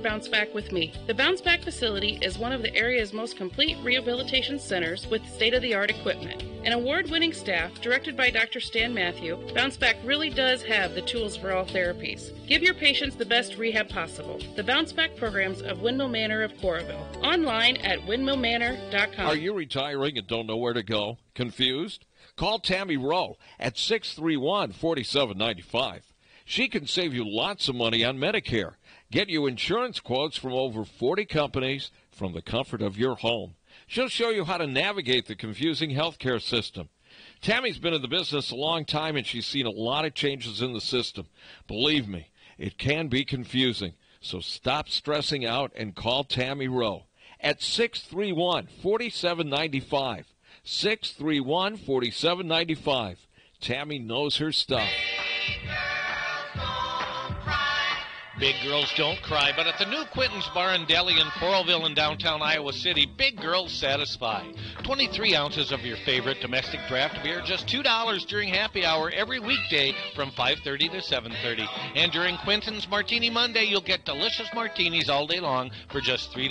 Bounce Back with me. The Bounce Back facility is one of the area's most complete rehabilitation centers with state-of-the-art equipment. An award-winning staff, directed by Dr. Stan Matthew, Bounce Back really does have the tools for all therapies. Give your patients the best rehab possible. The Bounce Back programs of Windmill Manor of Coralville. Online at windmillmanor.com. Are you retiring and don't know where to go? Confused? Call Tammy Rowe at 631-4795. She can save you lots of money on Medicare. Get you insurance quotes from over 40 companies from the comfort of your home. She'll show you how to navigate the confusing healthcare system. Tammy's been in the business a long time, and she's seen a lot of changes in the system. Believe me, it can be confusing. So stop stressing out and call Tammy Rowe at 631-4795. 631-4795. Tammy knows her stuff. Big girls don't cry, but at the new Quentin's Bar and Deli in Coralville in downtown Iowa City, big girls satisfy. 23 ounces of your favorite domestic draft beer, just $2 during happy hour every weekday from 5:30 to 7:30. And during Quentin's Martini Monday, you'll get delicious martinis all day long for just $3.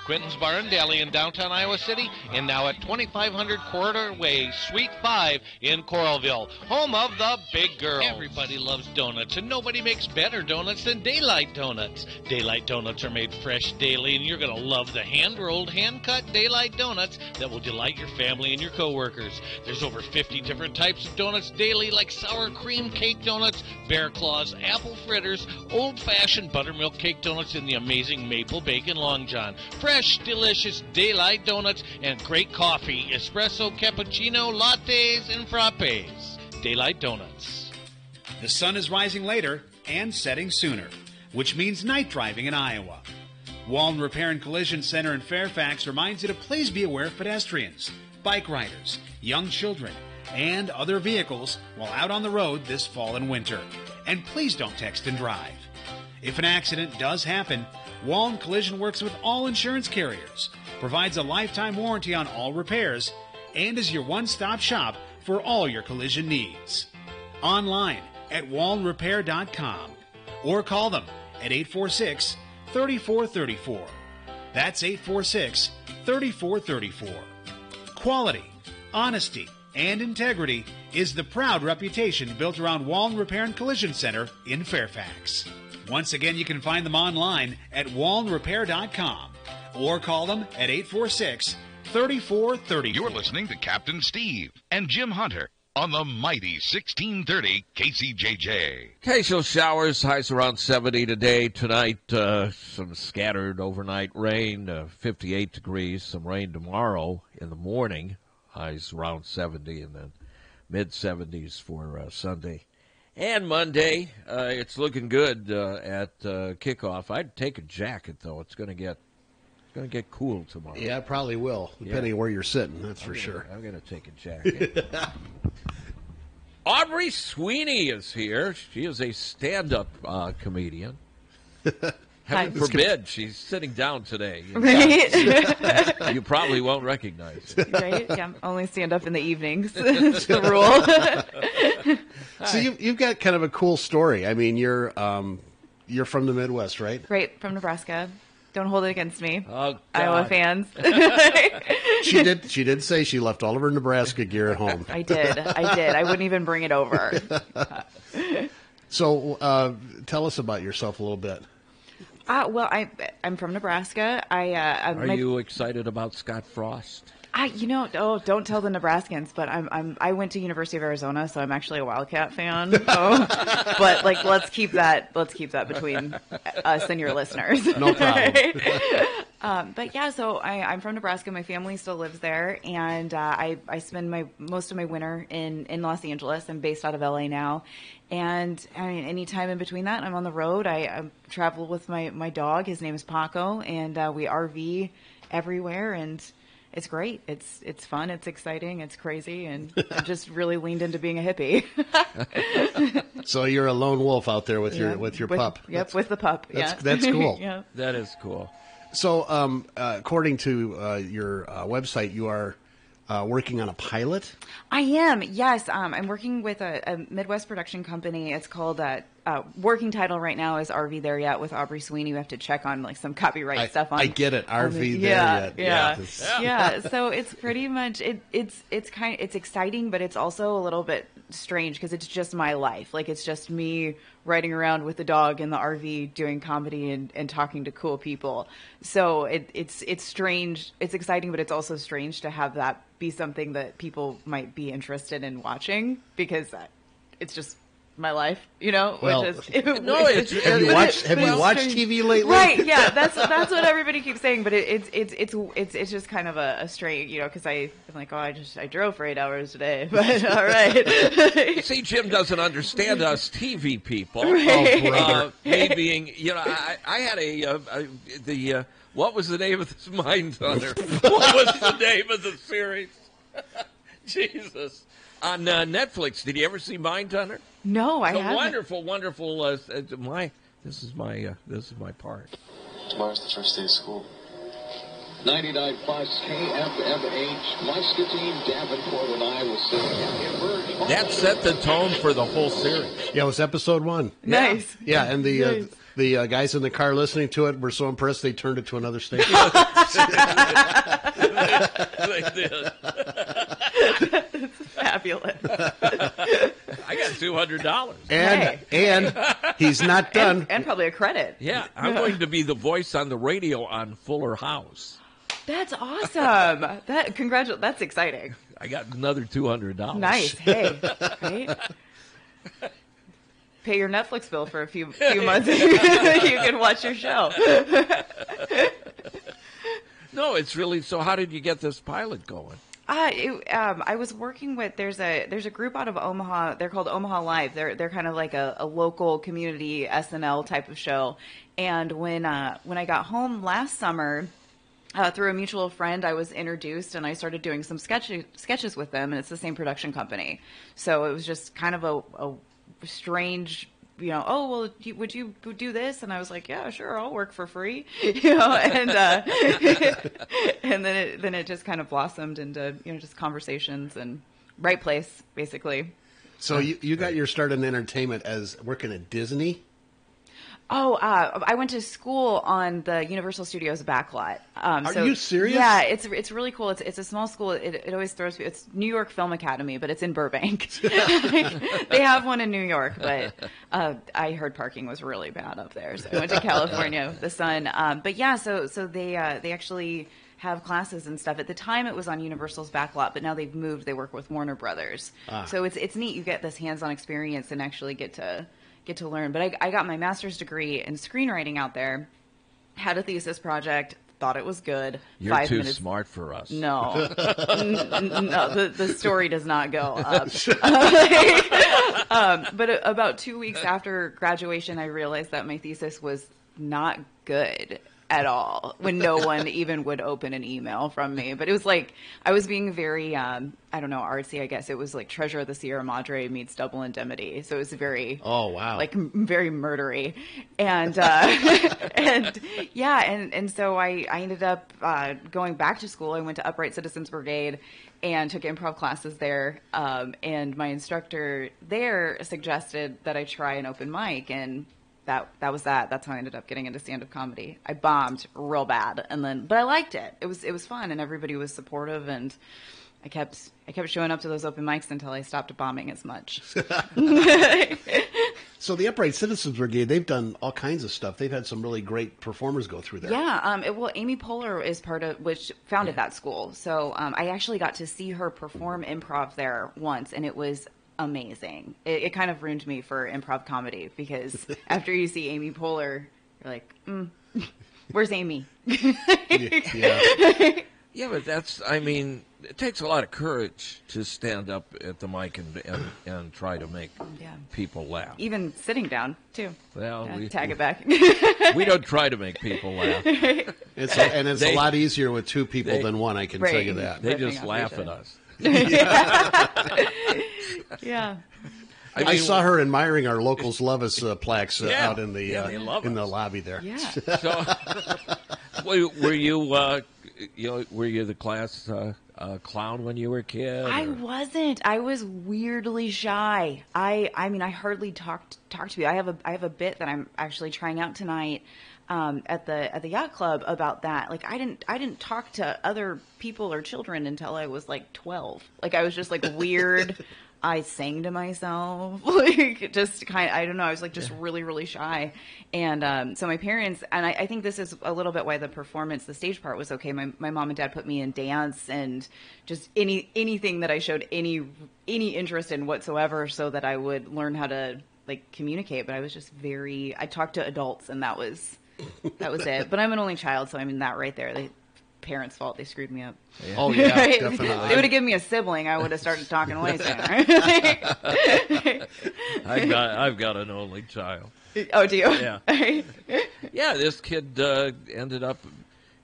Quentin's Bar and Deli in downtown Iowa City, and now at 2500 Corridor Way, Suite 5 in Coralville, home of the big girls. Everybody loves donuts, and nobody makes better donuts than Daylight Donuts. Daylight Donuts are made fresh daily, and you're going to love the hand-rolled, hand-cut Daylight Donuts that will delight your family and your coworkers. There's over 50 different types of donuts daily, like sour cream cake donuts, bear claws, apple fritters, old-fashioned buttermilk cake donuts, and the amazing maple bacon long john. Fresh, delicious Daylight Donuts and great coffee, espresso, cappuccino, lattes, and frappes. Daylight Donuts. The sun is rising later and setting sooner, which means night driving in Iowa. Wallen Repair and Collision Center in Fairfax reminds you to please be aware of pedestrians, bike riders, young children, and other vehicles while out on the road this fall and winter. And please don't text and drive. If an accident does happen, Wallen Collision works with all insurance carriers, provides a lifetime warranty on all repairs, and is your one-stop shop for all your collision needs. Online at wallenrepair.com or call them at 846-3434. That's 846-3434. Quality, honesty, and integrity is the proud reputation built around Wallen Repair and Collision Center in Fairfax. Once again, you can find them online at wallenrepair.com or call them at 846-3434. You're listening to Captain Steve and Jim Hunter on the mighty 1630 KCJJ. Occasional showers, highs around 70 today. Tonight, some scattered overnight rain, 58 degrees. Some rain tomorrow in the morning, highs around 70, and then mid-70s for Sunday. And Monday, it's looking good at kickoff. I'd take a jacket, though. It's going to get cool tomorrow. Yeah, it probably will, depending on where you're sitting, that's for sure. I'm going to take a jacket. Aubree Sweeney is here. She is a stand-up comedian. Heaven forbid she's sitting down today. Right? You probably won't recognize her. Right? Yeah, only stand up in the evenings. It's the rule. So you've got kind of a cool story. I mean, you're from the Midwest, right? Right, from Nebraska. Don't hold it against me, Oh, Iowa God. fans. She did say she left all of her Nebraska gear at home. I did. I wouldn't even bring it over. So tell us about yourself a little bit. Well, I'm from Nebraska. Are you excited about Scott Frost? Don't tell the Nebraskans, but I went to University of Arizona, so I'm actually a Wildcat fan. So, but let's keep that between us and your listeners. No problem. But yeah, so I'm from Nebraska. My family still lives there, and I spend most of my winter in Los Angeles. I'm based out of LA now, and I mean, any time in between that, I'm on the road. I travel with my dog. His name is Paco, and we RV everywhere, and it's great. It's fun. It's exciting. It's crazy, and I just really leaned into being a hippie. So you're a lone wolf out there with your pup. Yep, with the pup. That's cool. Yeah. That is cool. So according to your website, you are working on a pilot? I am, yes. I'm working with a Midwest production company. It's called, working title right now is Are We There Yet with Aubree Sweeney. We have to check on like some copyright stuff on. I get it. Are we there yet? Yeah. So it's pretty much it's exciting, but it's also a little bit strange because it's just my life. Like it's just me riding around with the dog in the RV doing comedy and talking to cool people. So it's strange. It's exciting, but it's also strange to have that be something that people might be interested in watching because it's just my life, you know. Well, have you watched TV lately? Right? Yeah, that's what everybody keeps saying. But it's just kind of a strange, you know, because I'm like, I drove for 8 hours today, but all right. See, Jim doesn't understand us TV people. Right. Oh, brother. Me being, you know, I had what was the name of this Mindhunter? What was the name of the series? Jesus. On Netflix, did you ever see Mindhunter? No, I haven't. Wonderful. This is my part. Tomorrow's the first day of school. 99 plus KFMH, Muscatine, Davenport, and Iowa City. That set the tone for the whole series. Yeah, it was episode 1. Nice. Yeah, and the guys in the car listening to it were so impressed they turned it to another station. They did. That's fabulous. I got $200. And he's not done. And probably a credit. Yeah, I'm going to be the voice on the radio on Fuller House. That's awesome. That's exciting. I got another $200. Nice. Hey, right? Pay your Netflix bill for a few months. You can watch your show. No, it's really. So, how did you get this pilot going? I was working with there's a group out of Omaha. They're called Omaha Live. They're kind of like a local community SNL type of show. And when I got home last summer, through a mutual friend, I was introduced and I started doing some sketches with them. And it's the same production company, so it was just kind of a strange. You know, oh well, would you do this? And I was like, yeah, sure, I'll work for free. You know, and and then it just kind of blossomed into just conversations and right place basically. So you got your start in entertainment as working at Disney. Oh, I went to school on the Universal Studios backlot. Are you serious? Yeah, it's really cool. It's a small school. It always throws me. It's New York Film Academy, but it's in Burbank. They have one in New York, but I heard parking was really bad up there, so I went to California with the son. But yeah, so they actually have classes and stuff. At the time, it was on Universal's backlot, but now they've moved. They work with Warner Brothers, so it's neat. You get this hands-on experience and actually get to learn. But I got my master's degree in screenwriting out there, had a thesis project, thought it was good. You're 5 too minutes. smart for us. No. No, the story does not go up. But about 2 weeks after graduation, I realized that my thesis was not good at all, when no one even would open an email from me. But it was like, I was being very, artsy, I guess. It was like Treasure of the Sierra Madre meets Double Indemnity. So it was very, oh, wow. like very murdery. And, and so I ended up going back to school. I went to Upright Citizens Brigade and took improv classes there. And my instructor there suggested that I try an open mic, and that was that. That's how I ended up getting into stand-up comedy. I bombed real bad, but I liked it. It was fun, and everybody was supportive, and I kept showing up to those open mics until I stopped bombing as much. So the Upright Citizens Brigade, they've done all kinds of stuff. They've had some really great performers go through there. Yeah, Amy Poehler is which founded that school. So I actually got to see her perform improv there once, and it was amazing. It kind of ruined me for improv comedy, because after you see Amy Poehler, you're like, where's Amy? Yeah, but it takes a lot of courage to stand up at the mic and try to make people laugh. Even sitting down, too. Well, tag it back. We don't try to make people laugh. It's a lot easier with two people than one, I can tell you that. They just laugh at us. Yeah. I saw her admiring our Locals Love Us plaques out in the lobby there. Yeah. So, were you the class a clown when you were a kid? I wasn't. I was weirdly shy. I mean, I hardly talk to people. I have a bit that I'm actually trying out tonight at the yacht club about that. Like, I didn't talk to other people or children until I was like 12. Like, I was just like weird. I sang to myself, like just kind of, I don't know. I was like just really, really shy. And so my parents, and I think this is a little bit why the performance, the stage part was okay. My mom and dad put me in dance and just anything that I showed any interest in whatsoever so that I would learn how to like communicate. But I was just I talked to adults and that was it. But I'm an only child. So I mean that right there, parents' fault. They screwed me up. Yeah. Oh yeah, definitely. They would have given me a sibling. I would have started talking way sooner. I've got an only child. Oh, do you? Yeah. Yeah. This kid ended up.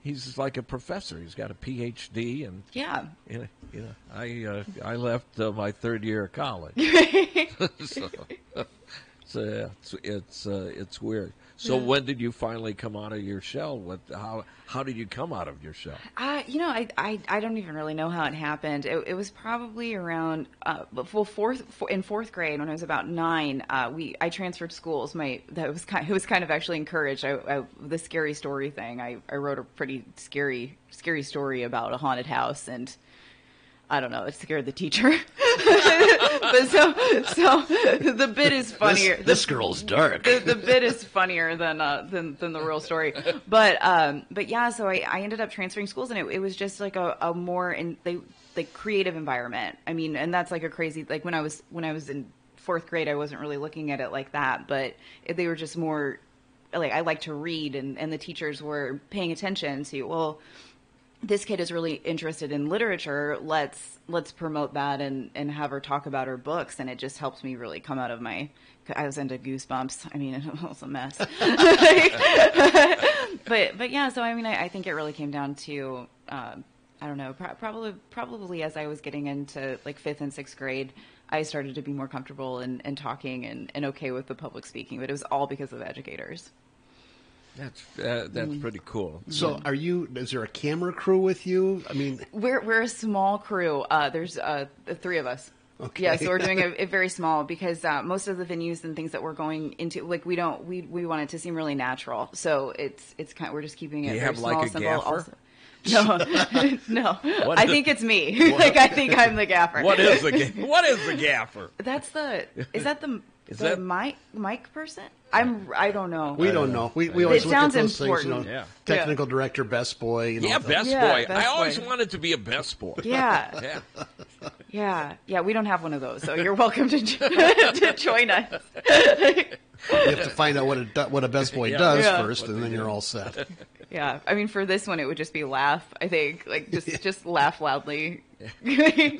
He's like a professor. He's got a PhD, and yeah. I left my third year of college. So it's weird. So when did you finally come out of your shell? How did you come out of your shell? I don't even really know how it happened. It was probably around in fourth grade when I was about 9. I transferred schools. It was kind of actually encouraged. The scary story thing. I wrote a pretty scary story about a haunted house and. I don't know. It scared the teacher. But so the bit is funnier. This girl's dark. The bit is funnier than the real story. But yeah. So I ended up transferring schools, and it was just like a more creative environment. I mean, and that's like a crazy like when I was in fourth grade, I wasn't really looking at it like that, but they were just more like I like to read, and the teachers were paying attention to well. This kid is really interested in literature. Let's promote that and have her talk about her books. And it just helped me really come out of I was into Goosebumps. I mean, it was a mess. but yeah, so I mean, I think it really came down to, I don't know, probably as I was getting into like 5th and 6th grade, I started to be more comfortable in talking and okay with the public speaking, but it was all because of educators. That's pretty cool. So, is there a camera crew with you? I mean, we're a small crew. There's 3 of us. Okay. Yeah, so we're doing it very small because most of the venues and things that we're going into, like we want it to seem really natural. So it's kind of, we're just keeping it. Do you very have small, like a simple. gaffer? Also, no. I think it's me. Like I think I'm the gaffer. What is the gaffer? Is that the mic person? I don't know. We don't know. We always look at those important. things. Technical director, best boy. Best boy. I always wanted to be a best boy. Yeah. Yeah. We don't have one of those, so you're welcome to join us. You have to find out what a best boy does first, and then you're all set. Yeah, I mean, for this one, it would just be laugh. I think, like, just laugh loudly.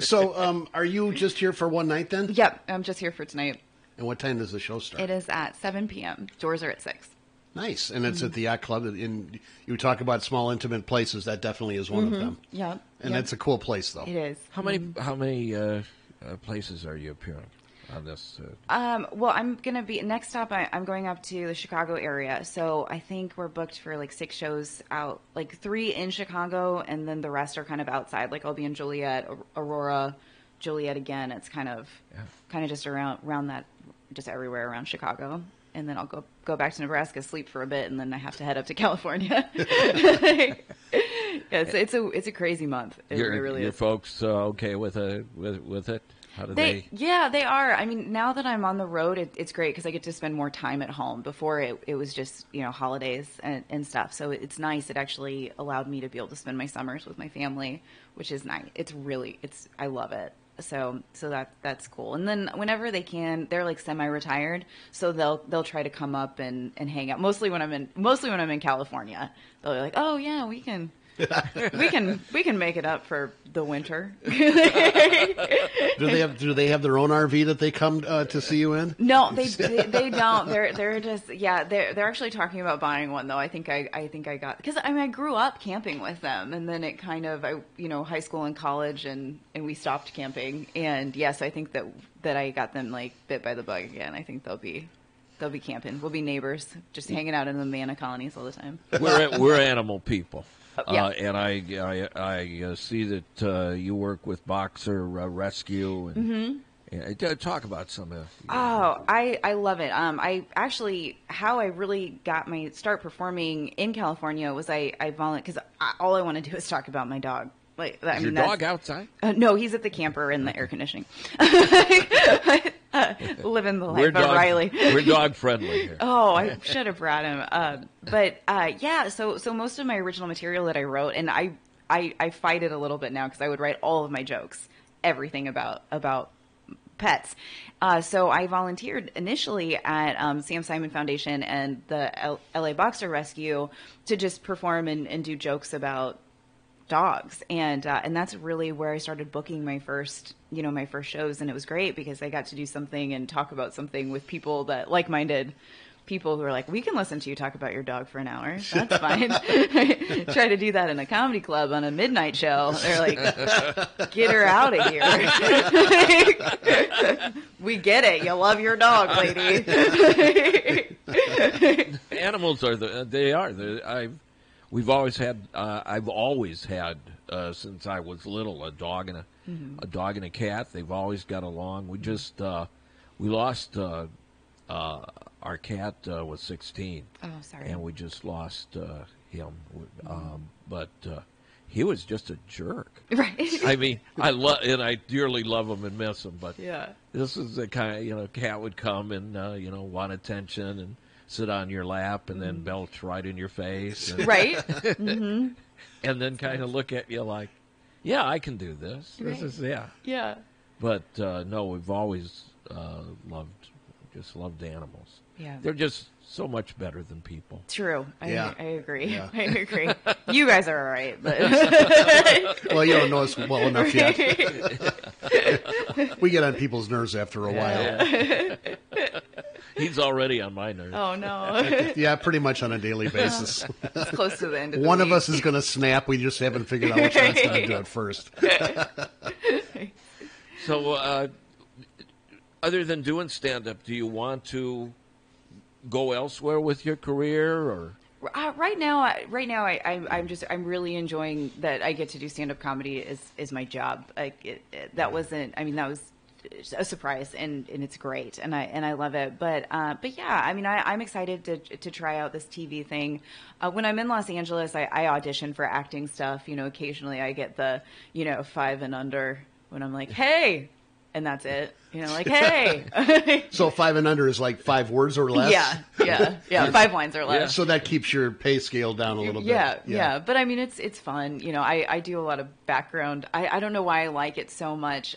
So, are you just here for one night then? Yep, I'm just here for tonight. And what time does the show start? It is at 7 p.m. Doors are at 6. Nice, and it's at the Yacht Club. You talk about small, intimate places. That definitely is one of them. Yeah, and it's a cool place, though. It is. How many places are you appearing on this? Well, I'm gonna be next stop. I'm going up to the Chicago area, so I think we're booked for like 6 shows out, like 3 in Chicago, and then the rest are kind of outside. Like I'll be in Joliet, Aurora, Joliet again. It's kind of just around that, just everywhere around Chicago. And then I'll go back to Nebraska, sleep for a bit, and then I have to head up to California. It's a crazy month. It really is. Your folks okay with it? How do they? Yeah, they are. I mean, now that I'm on the road, it's great because I get to spend more time at home. Before it was just holidays and stuff. So it's nice. It actually allowed me to be able to spend my summers with my family, which is nice. I love it. So that's cool. And then whenever they can, they're like semi-retired, so they'll try to come up and hang out. Mostly when I'm in California, they'll be like, "Oh yeah, we can make it up for the winter." Do they have their own RV that they come to see you in? No, they don't. They're just they're actually talking about buying one though. I think I got, because I grew up camping with them, and then it kind of high school and college and we stopped camping, and yes, I think that I got them like bit by the bug again. I think they'll be they'll be camping. We'll be neighbors, just hanging out in the manna colonies all the time. We're animal people. Yeah. And I see that you work with Boxer Rescue. And, talk about some of I love it. I actually, how I really got my start performing in California was I volunteered, because all I want to do is talk about my dog. Like, Is your dog outside? No, he's at the camper in the air conditioning. Living the life of Riley. We're dog friendly here. Oh, I should have brought him. Yeah, so most of my original material that I wrote, and I fight it a little bit now because I would write all of my jokes, everything about pets. So I volunteered initially at Sam Simon Foundation and the LA Boxer Rescue to just perform and do jokes about dogs, and that's really where I started booking my first shows, and it was great because I got to do something and talk about something with people that like-minded people who are like, we can listen to you talk about your dog for an hour. That's fine. Try to do that in a comedy club on a midnight show. They're like, get her out of here. We get it. You love your dog, lady. Animals We've always had. I've always had since I was little a dog and a dog and a cat. They've always got along. We just we lost our cat was 16. Oh, sorry. And we just lost him. But he was just a jerk. Right. I mean, I dearly love him and miss him. But yeah, this is the kind cat would come and want attention and sit on your lap and then belch right in your face. And, right. And then kind of look at you like, yeah, I can do this. Right. This is, Yeah. But, no, we've always loved animals. Yeah. They're just so much better than people. True. I agree. Yeah. I agree. You guys are all right, but well, you don't know us well enough yet. We get on people's nerves after a while. Yeah. He's already on my nerves. Oh, no. Yeah, pretty much on a daily basis. It's close to the end of the One week. of us is going to snap. We just haven't figured out which one's going to do it first. So, other than doing stand-up, do you want to go elsewhere with your career, or? Right now, I'm really enjoying that I get to do stand-up comedy is my job. Like that was a surprise, and it's great, and I love it. But yeah, I'm excited to try out this TV thing. When I'm in Los Angeles, I audition for acting stuff. Occasionally I get the 5 and under when I'm like, hey. And that's it. Like, hey. So 5 and under is like 5 words or less? Yeah. 5 lines or less. Yeah, so that keeps your pay scale down a little bit. Yeah. But it's fun. I do a lot of background. I don't know why I like it so much,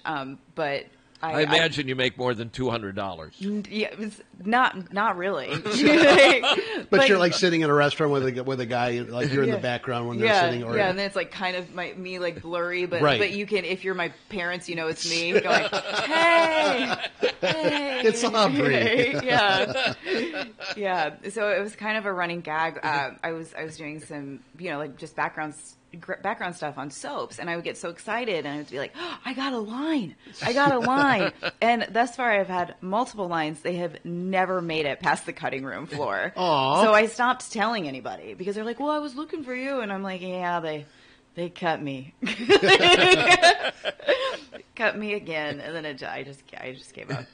but I imagine you make more than $200. Yeah, it's not really. But you're like sitting in a restaurant with a guy, like you're in the background when they're sitting. Or, and then it's like kind of me like blurry, but right. But you can, if you're my parents, it's me going, hey, it's Aubree. Yeah. So it was kind of a running gag. I was doing some like just background stuff on soaps, and I would get so excited, and I would be like, oh, I got a line. And thus far I've had multiple lines. They have never made it past the cutting room floor. Aww. So I stopped telling anybody because they're like, well, I was looking for you, and I'm like, yeah, they cut me. Cut me again, and then I just gave up.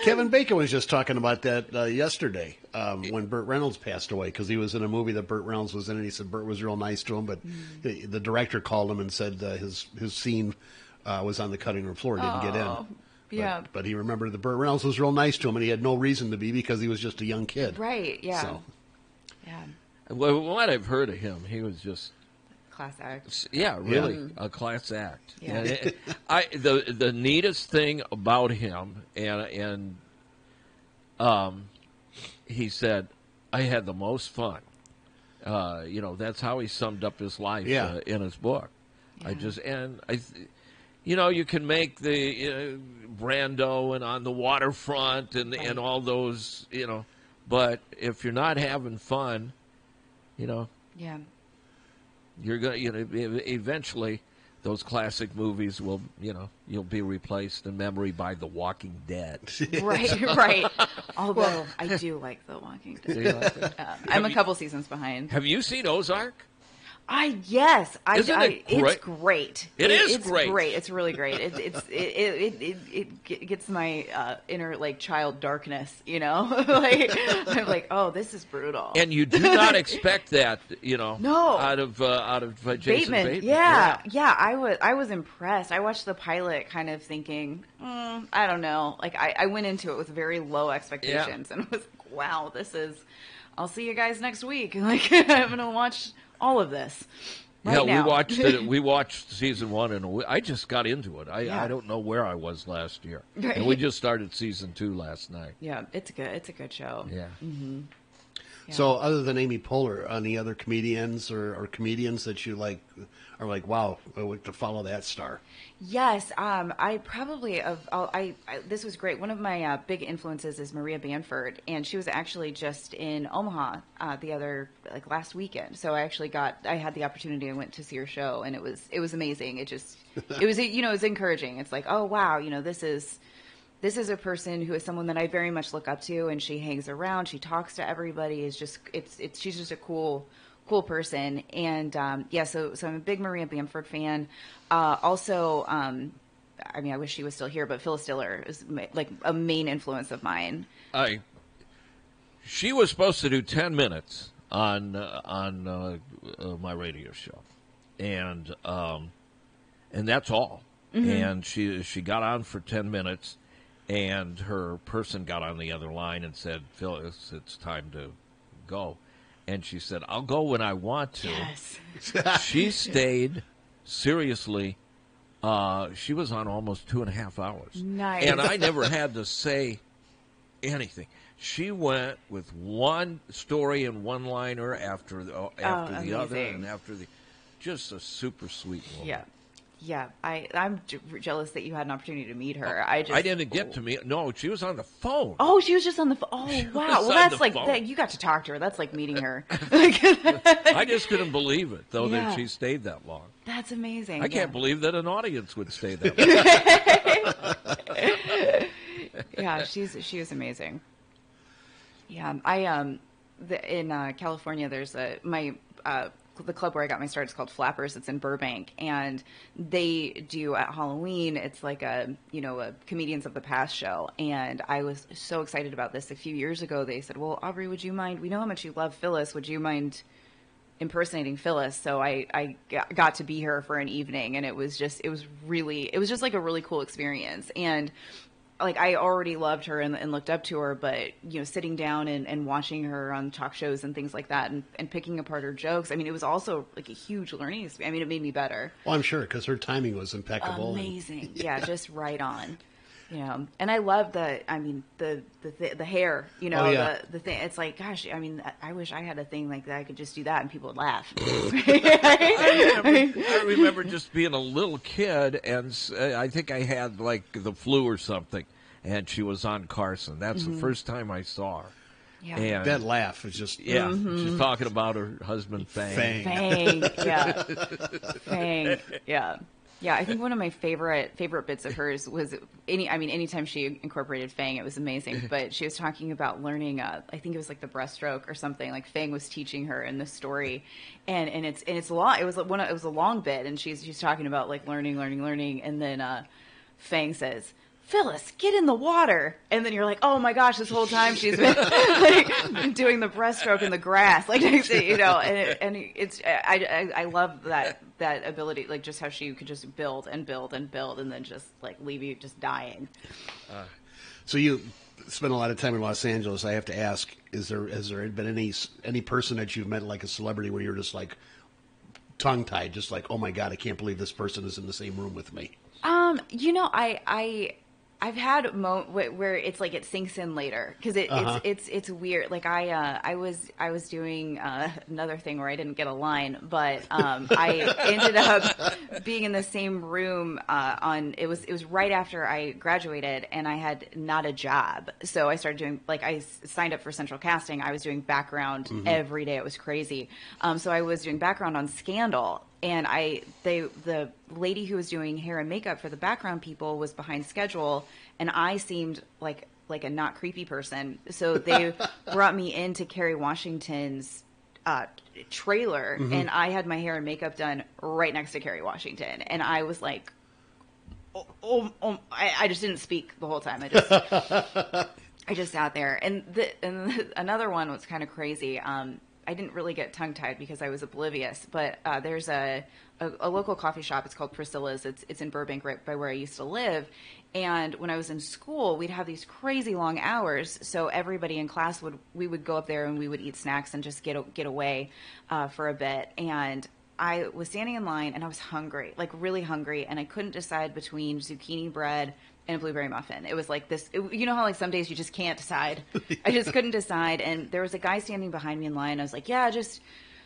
Kevin Bacon was just talking about that yesterday when Burt Reynolds passed away, because he was in a movie that Burt Reynolds was in, and he said Burt was real nice to him, but the director called him and said his scene was on the cutting room floor, didn't get in. Yeah. But he remembered that Burt Reynolds was real nice to him, and he had no reason to be because he was just a young kid. Right, yeah. So. Yeah. Well, what I've heard of him, he was just... class act. Yeah, really, a class act. Yeah. The neatest thing about him, and he said, I had the most fun. That's how he summed up his life in his book. Yeah. You can make the Brando and On the Waterfront and all those, but if you're not having fun, Yeah. you're going to eventually those classic movies will, you'll be replaced in memory by The Walking Dead. Right. Although I do like The Walking Dead. Do you like it? I'm a couple seasons behind. Have you seen Ozark? Yes. Isn't it great? It's great. It's great. It's really great. It gets my inner child darkness. I'm like, oh, this is brutal. And you do not expect that, No. out of Jason Bateman. Yeah. I was impressed. I watched the pilot, kind of thinking, I don't know. I went into it with very low expectations, and was like, wow, this is. I'll see you guys next week. I'm gonna watch all of this. Right now. We watched it. We watched season 1, and I just got into it. I don't know where I was last year, and we just started season 2 last night. Yeah, it's good. It's a good show. Yeah. Mm-hmm. Yeah. So, other than Amy Poehler, any other comedians or comedians that you are like, wow, I would to follow that star? Yes, I probably this was great. One of my big influences is Maria Bamford, and she was actually just in Omaha last weekend. So I had the opportunity. I went to see her show, and it was amazing. It was encouraging. It's like, oh wow, this is a person who is someone that I very much look up to, and she hangs around. She talks to everybody. She's just a cool person. And so I'm a big Maria Bamford fan. Also, I wish she was still here, but Phyllis Diller is a main influence of mine. She was supposed to do 10 minutes on my radio show, and that's all. Mm-hmm. And she got on for 10 minutes. And her person got on the other line and said, Phyllis, it's time to go. And she said, I'll go when I want to. Yes. She stayed, seriously, she was on almost 2.5 hours. Nice. And I never had to say anything. She went with one story and one-liner after the other and after just a super sweet woman. Yeah. Yeah, I'm jealous that you had an opportunity to meet her. I didn't get to meet. No, she was on the phone. Oh, she was just on the phone. Oh, wow. Well, that's that, you got to talk to her. That's like meeting her. I just couldn't believe it, though, that she stayed that long. That's amazing. I can't believe that an audience would stay that long. Yeah, she was amazing. Yeah, in California, there's the club where I got my start is called Flappers. It's in Burbank, and they do at Halloween. It's like a Comedians of the Past show, and I was so excited about this. A few years ago, they said, "Well, Aubree, would you mind? We know how much you love Phyllis. Would you mind impersonating Phyllis?" So I got to be her for an evening, and it was just like a really cool experience. And I already loved her and looked up to her, but sitting down and watching her on talk shows and things like that, and picking apart her jokes. It was also a huge learning experience. It made me better. Well, I'm sure, because her timing was impeccable. Amazing, yeah, just right on. And I love the hair. The thing. It's like, gosh, I wish I had a thing like that. I could just do that, and people would laugh. I remember just being a little kid, and I think I had the flu or something, and she was on Carson. That's the first time I saw her. Yeah. And that laugh is just... Yeah, she's talking about her husband, Fang. Fang, yeah. Fang, yeah. Yeah, I think one of my favorite bits of hers was anytime she incorporated Fang, it was amazing. But she was talking about learning, I think it was the breaststroke or something. Fang was teaching her in the story, and it's long. It was a long bit, and she's talking about learning, and then Fang says, "Phyllis, get in the water." And then you're like, oh my gosh, this whole time she's been doing the breaststroke in the grass. I love that ability, just how she could just build and build and build and then just leave you just dying. So you spent a lot of time in Los Angeles. I have to ask, has there been any person that you've met, like a celebrity, where you're just tongue-tied, just oh my God, I can't believe this person is in the same room with me? I've had where it's it sinks in later, because it's weird. I was doing another thing where I didn't get a line, but I ended up being in the same room it was right after I graduated, and I had not a job, so I started doing I signed up for Central Casting. I was doing background every day. It was crazy. So I was doing background on Scandal. and the lady who was doing hair and makeup for the background people was behind schedule, and I seemed like a not creepy person. So they brought me into Kerry Washington's trailer, and I had my hair and makeup done right next to Kerry Washington, and I was like, I just didn't speak the whole time. I just sat there. And another one was kind of crazy. I didn't really get tongue-tied because I was oblivious, but there's a local coffee shop. It's called Priscilla's. It's in Burbank, right by where I used to live. And when I was in school, we'd have these crazy long hours. So everybody in class we would go up there and we would eat snacks and just get away for a bit. And I was standing in line and I was hungry, like really hungry, and I couldn't decide between zucchini bread and a blueberry muffin. It was like this, you know how like some days you just can't decide? I just couldn't decide. And there was a guy standing behind me in line. I was like, yeah, just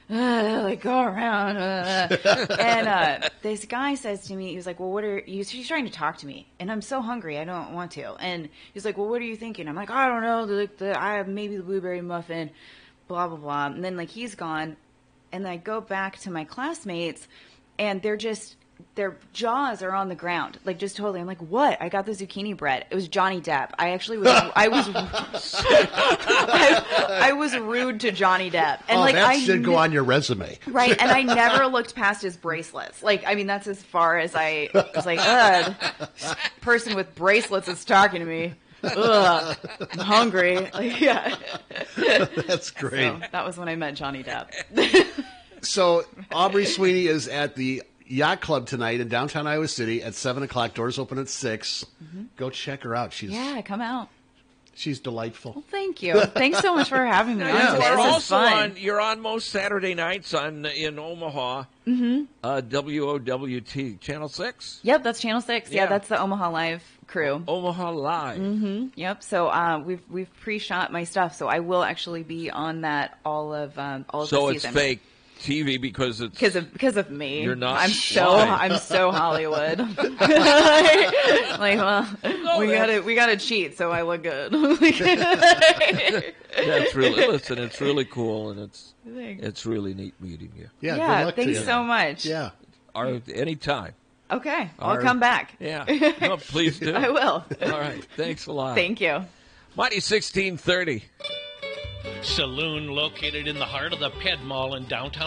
like go around. And this guy says to me, he was like, well, what are you, he's trying to talk to me. And I'm so hungry, I don't want to. And he's like, well, what are you thinking? I'm like, I don't know. I have maybe the blueberry muffin, blah, blah, blah. And then like he's gone. And I go back to my classmates, and their jaws are on the ground, like just totally. I'm like, what? I got the zucchini bread. It was Johnny Depp. I was rude to Johnny Depp, and like that should go on your resume, right? And I never looked past his bracelets. Like, I mean, that's as far as I was like, this person with bracelets is talking to me. Ugh, I'm hungry. Like, yeah. That's great. So that was when I met Johnny Depp. So Aubree Sweeney is at the Yacht Club tonight in downtown Iowa City at 7 o'clock. Doors open at 6. Go check her out. Come out. She's delightful. Well, thank you. Thanks so much for having me. Yeah. This is Also fun. you're on most Saturday nights in Omaha. WOWT Channel 6. Yep, that's Channel 6. Yeah, that's the Omaha Live crew. Omaha Live. Yep. So we've pre-shot my stuff, so I will actually be on that all of the season. So it's fake TV because it's because of me. You're not. I'm so Hollywood. we gotta cheat so I look good. That's really it's really cool, and it's really neat meeting you. Yeah. Yeah. Good luck Thanks to you. so much. Yeah. Anytime. Okay. I'll come back. Yeah. No, please do. I will. All right. Thanks a lot. Thank you. Mighty 1630. Saloon located in the heart of the Ped Mall in downtown